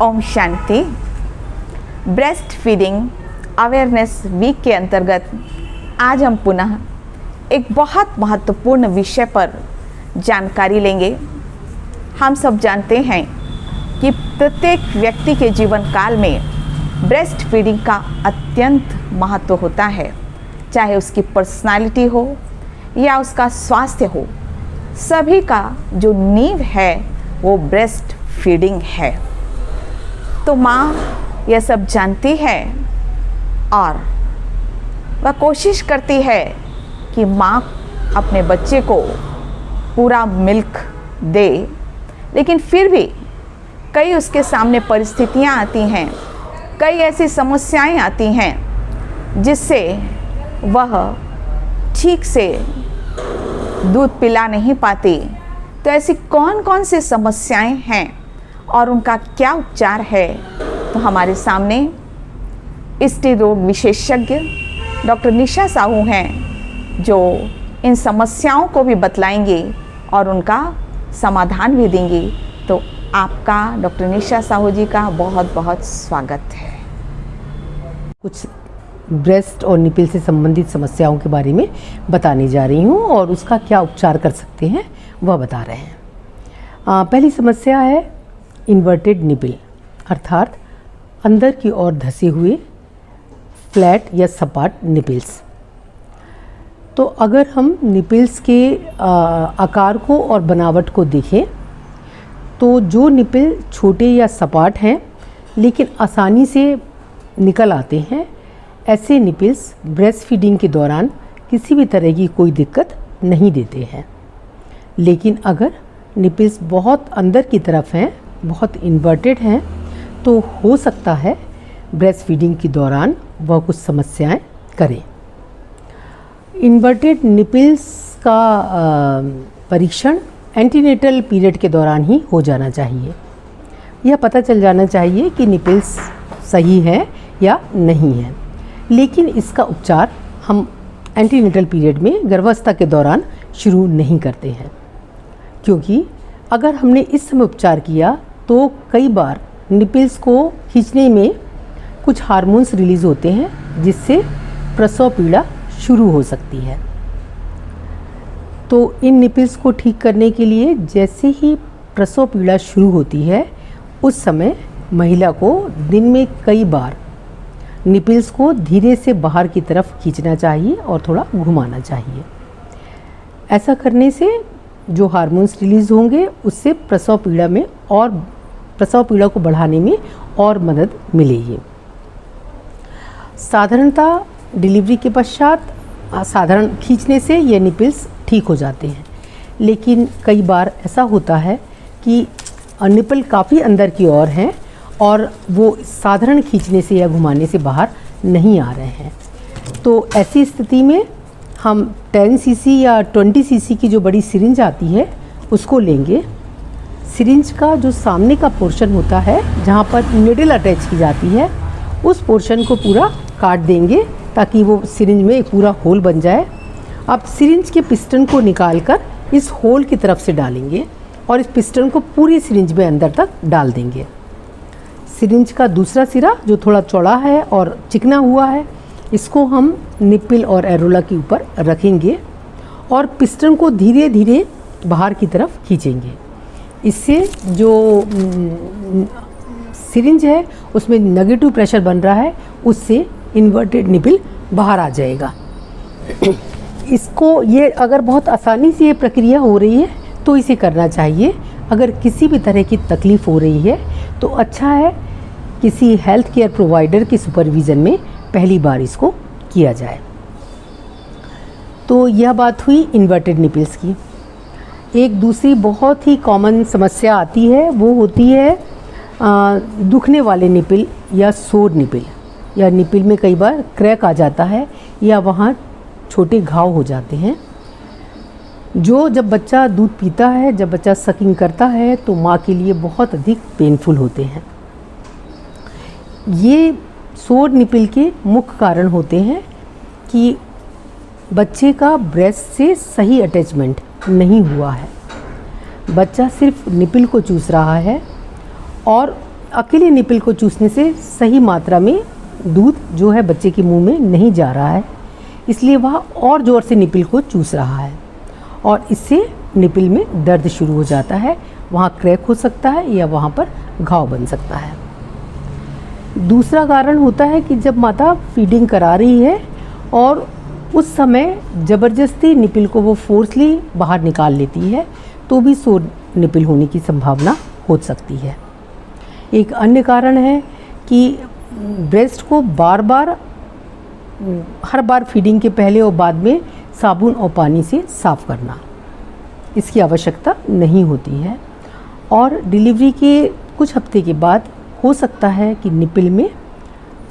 Om Shanti. Breast feeding awareness week के अंतर्गत आज हम पुनः एक बहुत महत्वपूर्ण विषय पर जानकारी लेंगे। हम सब जानते हैं कि प्रत्येक व्यक्ति के जीवन काल में ब्रेस्ट फीडिंग का अत्यंत महत्व होता है, चाहे उसकी पर्सनालिटी हो या उसका स्वास्थ्य हो। सभी का जो नींव है वो ब्रेस्ट फीडिंग है। तो माँ यह सब जानती है और वह कोशिश करती है कि माँ अपने बच्चे को पूरा मिल्क दे, लेकिन फिर भी कई उसके सामने परिस्थितियाँ आती हैं, कई ऐसी समस्याएं आती हैं जिससे वह ठीक से दूध पिला नहीं पाती। तो ऐसी कौन कौन सी समस्याएं हैं और उनका क्या उपचार है, तो हमारे सामने स्त्री रोग विशेषज्ञ डॉक्टर निशा साहू हैं, जो इन समस्याओं को भी बतलाएंगे और उनका समाधान भी देंगी। तो आपका डॉक्टर निशा साहू जी का बहुत बहुत स्वागत है। कुछ ब्रेस्ट और निपिल से संबंधित समस्याओं के बारे में बताने जा रही हूँ और उसका क्या उपचार कर सकते हैं वह बता रहे हैं। पहली समस्या है इन्वर्टेड निपिल, अर्थात अंदर की ओर धसे हुए फ्लैट या सपाट निपिल्स। तो अगर हम निपिल्स के आकार को और बनावट को देखें तो जो निपिल छोटे या सपाट हैं लेकिन आसानी से निकल आते हैं, ऐसे निपिल्स ब्रेस्ट फीडिंग के दौरान किसी भी तरह की कोई दिक्कत नहीं देते हैं। लेकिन अगर निपिल्स बहुत अंदर की तरफ हैं, बहुत इन्वर्टेड हैं, तो हो सकता है ब्रेस्ट फीडिंग के दौरान वह कुछ समस्याएं करें। इन्वर्टेड निपिल्स का परीक्षण एंटीनेटल पीरियड के दौरान ही हो जाना चाहिए। यह पता चल जाना चाहिए कि निपिल्स सही है या नहीं है। लेकिन इसका उपचार हम एंटीनेटल पीरियड में गर्भावस्था के दौरान शुरू नहीं करते हैं, क्योंकि अगर हमने इस समय उपचार किया तो कई बार निपिल्स को खींचने में कुछ हार्मोन्स रिलीज़ होते हैं, जिससे प्रसव पीड़ा शुरू हो सकती है। तो इन निपिल्स को ठीक करने के लिए जैसे ही प्रसव पीड़ा शुरू होती है, उस समय महिला को दिन में कई बार निपिल्स को धीरे से बाहर की तरफ खींचना चाहिए और थोड़ा घुमाना चाहिए। ऐसा करने से जो हार्मोन्स रिलीज़ होंगे उससे प्रसव पीड़ा को बढ़ाने में और मदद मिलेगी। साधारणतः डिलीवरी के पश्चात साधारण खींचने से ये निपिल्स ठीक हो जाते हैं, लेकिन कई बार ऐसा होता है कि निपल काफ़ी अंदर की ओर हैं और वो साधारण खींचने से या घुमाने से बाहर नहीं आ रहे हैं। तो ऐसी स्थिति में हम 10 सीसी या 20 सीसी की जो बड़ी सिरिंज आती है उसको लेंगे। सिरिंज का जो सामने का पोर्शन होता है, जहाँ पर निडल अटैच की जाती है, उस पोर्शन को पूरा काट देंगे ताकि वो सिरिंज में एक पूरा होल बन जाए। अब सिरिंज के पिस्टन को निकालकर इस होल की तरफ से डालेंगे और इस पिस्टन को पूरी सिरिंज में अंदर तक डाल देंगे। सिरिंज का दूसरा सिरा जो थोड़ा चौड़ा है और चिकना हुआ है, इसको हम निपिल और एरोला के ऊपर रखेंगे और पिस्टन को धीरे धीरे बाहर की तरफ खींचेंगे। इससे जो सिरिंज है उसमें नेगेटिव प्रेशर बन रहा है, उससे इन्वर्टेड निपिल बाहर आ जाएगा। इसको ये अगर बहुत आसानी से ये प्रक्रिया हो रही है तो इसे करना चाहिए। अगर किसी भी तरह की तकलीफ़ हो रही है तो अच्छा है किसी हेल्थ केयर प्रोवाइडर की सुपरविज़न में पहली बार इसको किया जाए। तो यह बात हुई इन्वर्टेड निपिल्स की। एक दूसरी बहुत ही कॉमन समस्या आती है, वो होती है दुखने वाले निपिल या सोर निपिल, या निपिल में कई बार क्रैक आ जाता है या वहाँ छोटे घाव हो जाते हैं, जो जब बच्चा दूध पीता है, जब बच्चा सकिंग करता है तो माँ के लिए बहुत अधिक पेनफुल होते हैं। ये सोर निपिल के मुख्य कारण होते हैं कि बच्चे का ब्रेस्ट से सही अटैचमेंट नहीं हुआ है। बच्चा सिर्फ निपिल को चूस रहा है और अकेले निपल को चूसने से सही मात्रा में दूध जो है बच्चे के मुंह में नहीं जा रहा है, इसलिए वह और ज़ोर से निपल को चूस रहा है और इससे निपल में दर्द शुरू हो जाता है, वहाँ क्रैक हो सकता है या वहाँ पर घाव बन सकता है। दूसरा कारण होता है कि जब माता फीडिंग करा रही है और उस समय ज़बरदस्ती निपल को वो फोर्सली बाहर निकाल लेती है तो भी सोर निपल होने की संभावना हो सकती है। एक अन्य कारण है कि ब्रेस्ट को बार बार हर बार फीडिंग के पहले और बाद में साबुन और पानी से साफ़ करना, इसकी आवश्यकता नहीं होती है। और डिलीवरी के कुछ हफ्ते के बाद हो सकता है कि निपल में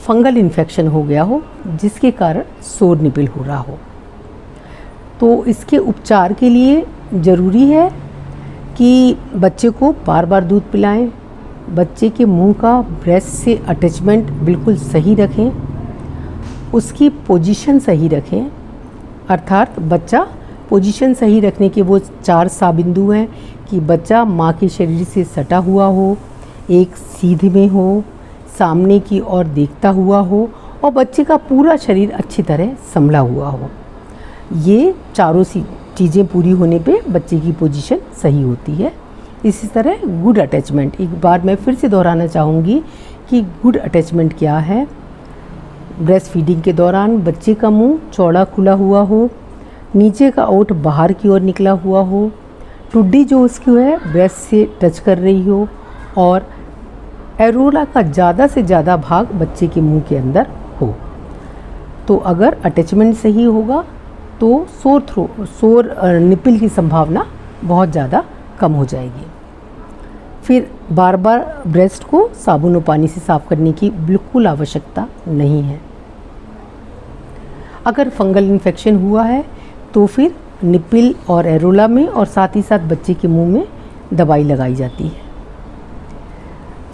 फंगल इन्फेक्शन हो गया हो जिसके कारण सोर निपल हो रहा हो। तो इसके उपचार के लिए ज़रूरी है कि बच्चे को बार बार दूध पिलाएं, बच्चे के मुंह का ब्रेस्ट से अटैचमेंट बिल्कुल सही रखें, उसकी पोजीशन सही रखें, अर्थात बच्चा पोजीशन सही रखने के वो 4 बिंदु हैं कि बच्चा माँ के शरीर से सटा हुआ हो, एक सीध में हो, सामने की ओर देखता हुआ हो और बच्चे का पूरा शरीर अच्छी तरह संभला हुआ हो। ये चारों चीज़ें पूरी होने पे बच्चे की पोजीशन सही होती है। इसी तरह गुड अटैचमेंट, एक बार मैं फिर से दोहराना चाहूँगी कि गुड अटैचमेंट क्या है। ब्रेस्ट फीडिंग के दौरान बच्चे का मुंह चौड़ा खुला हुआ हो, नीचे का ओंठ बाहर की ओर निकला हुआ हो, टुड्डी जो उसकी है ब्रेस्ट से टच कर रही हो और एरोला का ज़्यादा से ज़्यादा भाग बच्चे के मुंह के अंदर हो। तो अगर अटैचमेंट सही होगा तो सोर निपल की संभावना बहुत ज़्यादा कम हो जाएगी। फिर बार बार ब्रेस्ट को साबुन और पानी से साफ़ करने की बिल्कुल आवश्यकता नहीं है। अगर फंगल इन्फेक्शन हुआ है तो फिर निपल और एरोला में और साथ ही साथ बच्चे के मुंह में दवाई लगाई जाती है।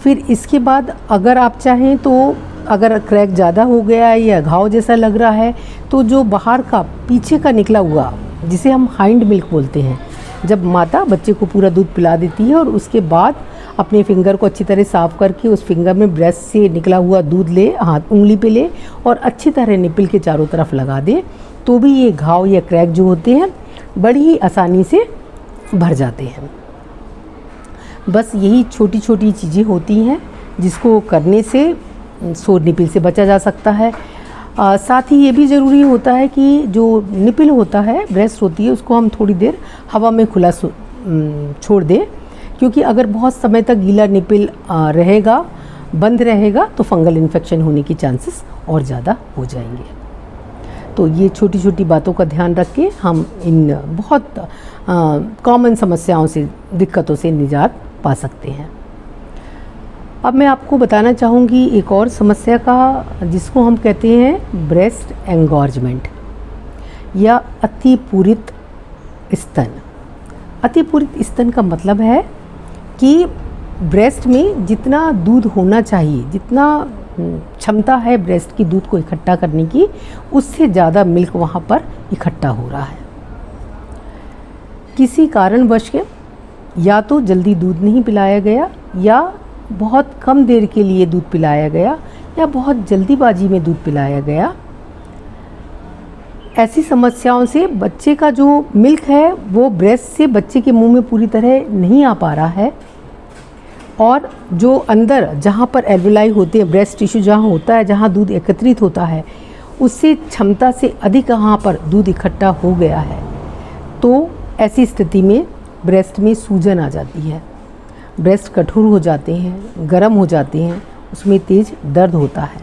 फिर इसके बाद अगर आप चाहें तो अगर क्रैक ज़्यादा हो गया है या घाव जैसा लग रहा है तो जो बाहर का पीछे का निकला हुआ जिसे हम हाइंड मिल्क बोलते हैं, जब माता बच्चे को पूरा दूध पिला देती है और उसके बाद अपने फिंगर को अच्छी तरह साफ़ करके उस फिंगर में ब्रेस्ट से निकला हुआ दूध ले, हाथ उंगली पे ले और अच्छी तरह निपल के चारों तरफ लगा दे तो भी ये घाव या क्रैक जो होते हैं बड़ी ही आसानी से भर जाते हैं। बस यही छोटी छोटी चीज़ें होती हैं जिसको करने से सोर निपल से बचा जा सकता है। साथ ही ये भी ज़रूरी होता है कि जो निपल होता है, ब्रेस्ट होती है, उसको हम थोड़ी देर हवा में खुला छोड़ दें, क्योंकि अगर बहुत समय तक गीला निपल रहेगा, बंद रहेगा तो फंगल इन्फेक्शन होने की चांसेस और ज़्यादा हो जाएंगे। तो ये छोटी छोटी बातों का ध्यान रख के हम इन बहुत कॉमन समस्याओं से, दिक्कतों से निजात पा सकते हैं। अब मैं आपको बताना चाहूँगी एक और समस्या का, जिसको हम कहते हैं ब्रेस्ट एंगॉर्जमेंट या अतिपूरित स्तन। अतिपूरित स्तन का मतलब है कि ब्रेस्ट में जितना दूध होना चाहिए, जितना क्षमता है ब्रेस्ट की दूध को इकट्ठा करने की, उससे ज़्यादा मिल्क वहाँ पर इकट्ठा हो रहा है। किसी कारणवश के या तो जल्दी दूध नहीं पिलाया गया, या बहुत कम देर के लिए दूध पिलाया गया, या बहुत जल्दीबाजी में दूध पिलाया गया। ऐसी समस्याओं से बच्चे का जो मिल्क है वो ब्रेस्ट से बच्चे के मुंह में पूरी तरह नहीं आ पा रहा है, और जो अंदर जहाँ पर एल्वेलाई होते हैं, ब्रेस्ट टिश्यू जहाँ होता है, जहाँ दूध एकत्रित होता है, उससे क्षमता से अधिक यहाँ पर दूध इकट्ठा हो गया है। तो ऐसी स्थिति में ब्रेस्ट में सूजन आ जाती है, ब्रेस्ट कठोर हो जाते हैं, गर्म हो जाते हैं, उसमें तेज़ दर्द होता है।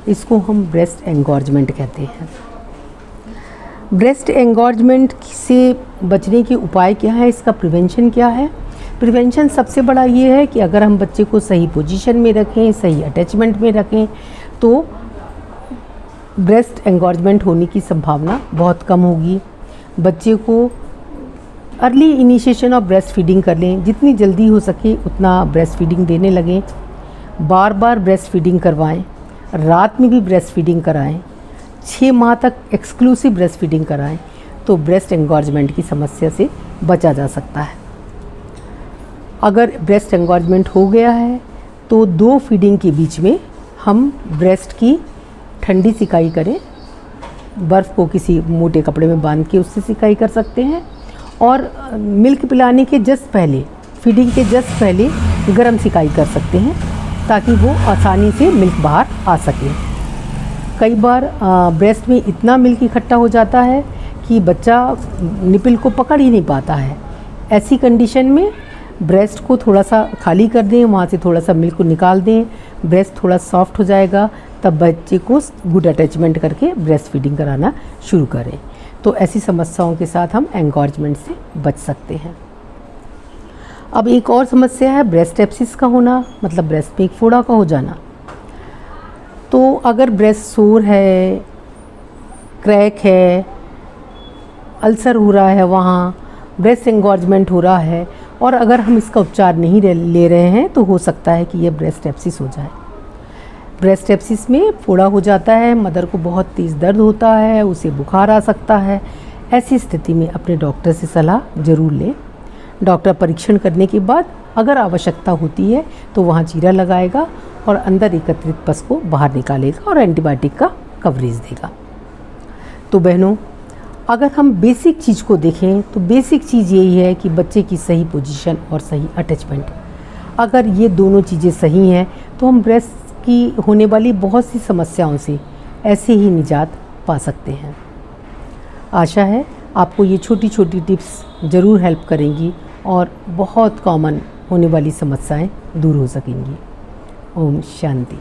इसको हम ब्रेस्ट एंगॉर्जमेंट कहते हैं। ब्रेस्ट एंगॉर्जमेंट से बचने के उपाय क्या है, इसका प्रिवेंशन क्या है? प्रिवेंशन सबसे बड़ा ये है कि अगर हम बच्चे को सही पोजीशन में रखें, सही अटैचमेंट में रखें, तो ब्रेस्ट एंगॉर्जमेंट होने की संभावना बहुत कम होगी। बच्चे को early initiation of breast feeding कर लें, जितनी जल्दी हो सके उतना ब्रेस्ट फीडिंग देने लगें। बार बार ब्रेस्ट फीडिंग करवाएं, रात में भी ब्रेस्ट फीडिंग कराएं, 6 माह तक एक्सक्लूसिव ब्रेस्ट फीडिंग कराएं, तो ब्रेस्ट एंगॉर्जमेंट की समस्या से बचा जा सकता है। अगर ब्रेस्ट एंगॉर्जमेंट हो गया है तो 2 फीडिंग के बीच में हम ब्रेस्ट की ठंडी सिकाई करें, बर्फ़ को किसी मोटे कपड़े में बांध के उससे सिकाई कर सकते हैं। और मिल्क पिलाने के जस्ट पहले, फीडिंग के जस्ट पहले गर्म सिकाई कर सकते हैं ताकि वो आसानी से मिल्क बाहर आ सके। कई बार ब्रेस्ट में इतना मिल्क इकट्ठा हो जाता है कि बच्चा निपल को पकड़ ही नहीं पाता है। ऐसी कंडीशन में ब्रेस्ट को थोड़ा सा खाली कर दें, वहाँ से थोड़ा सा मिल्क को निकाल दें, ब्रेस्ट थोड़ा सॉफ्ट हो जाएगा, तब बच्चे को गुड अटैचमेंट करके ब्रेस्ट फीडिंग कराना शुरू करें। तो ऐसी समस्याओं के साथ हम एंगॉर्जमेंट से बच सकते हैं। अब एक और समस्या है ब्रेस्ट एब्सिस का होना, मतलब ब्रेस्ट में एक फोड़ा का हो जाना। तो अगर ब्रेस्ट सोर है, क्रैक है, अल्सर हो रहा है, वहाँ ब्रेस्ट एंगॉर्जमेंट हो रहा है और अगर हम इसका उपचार नहीं ले रहे हैं तो हो सकता है कि ये ब्रेस्ट एब्सिस हो जाए। ब्रेस्ट एब्सिस में फोड़ा हो जाता है, मदर को बहुत तेज़ दर्द होता है, उसे बुखार आ सकता है। ऐसी स्थिति में अपने डॉक्टर से सलाह ज़रूर लें। डॉक्टर परीक्षण करने के बाद अगर आवश्यकता होती है तो वहाँ चीरा लगाएगा और अंदर एकत्रित पस को बाहर निकालेगा और एंटीबायोटिक का कवरेज देगा। तो बहनों, अगर हम बेसिक चीज़ को देखें तो बेसिक चीज़ यही है कि बच्चे की सही पोजीशन और सही अटैचमेंट। अगर ये दोनों चीज़ें सही हैं तो हम ब्रेस्ट की होने वाली बहुत सी समस्याओं से ऐसे ही निजात पा सकते हैं। आशा है आपको ये छोटी छोटी टिप्स ज़रूर हेल्प करेंगी और बहुत कॉमन होने वाली समस्याएं दूर हो सकेंगी। ओम शांति।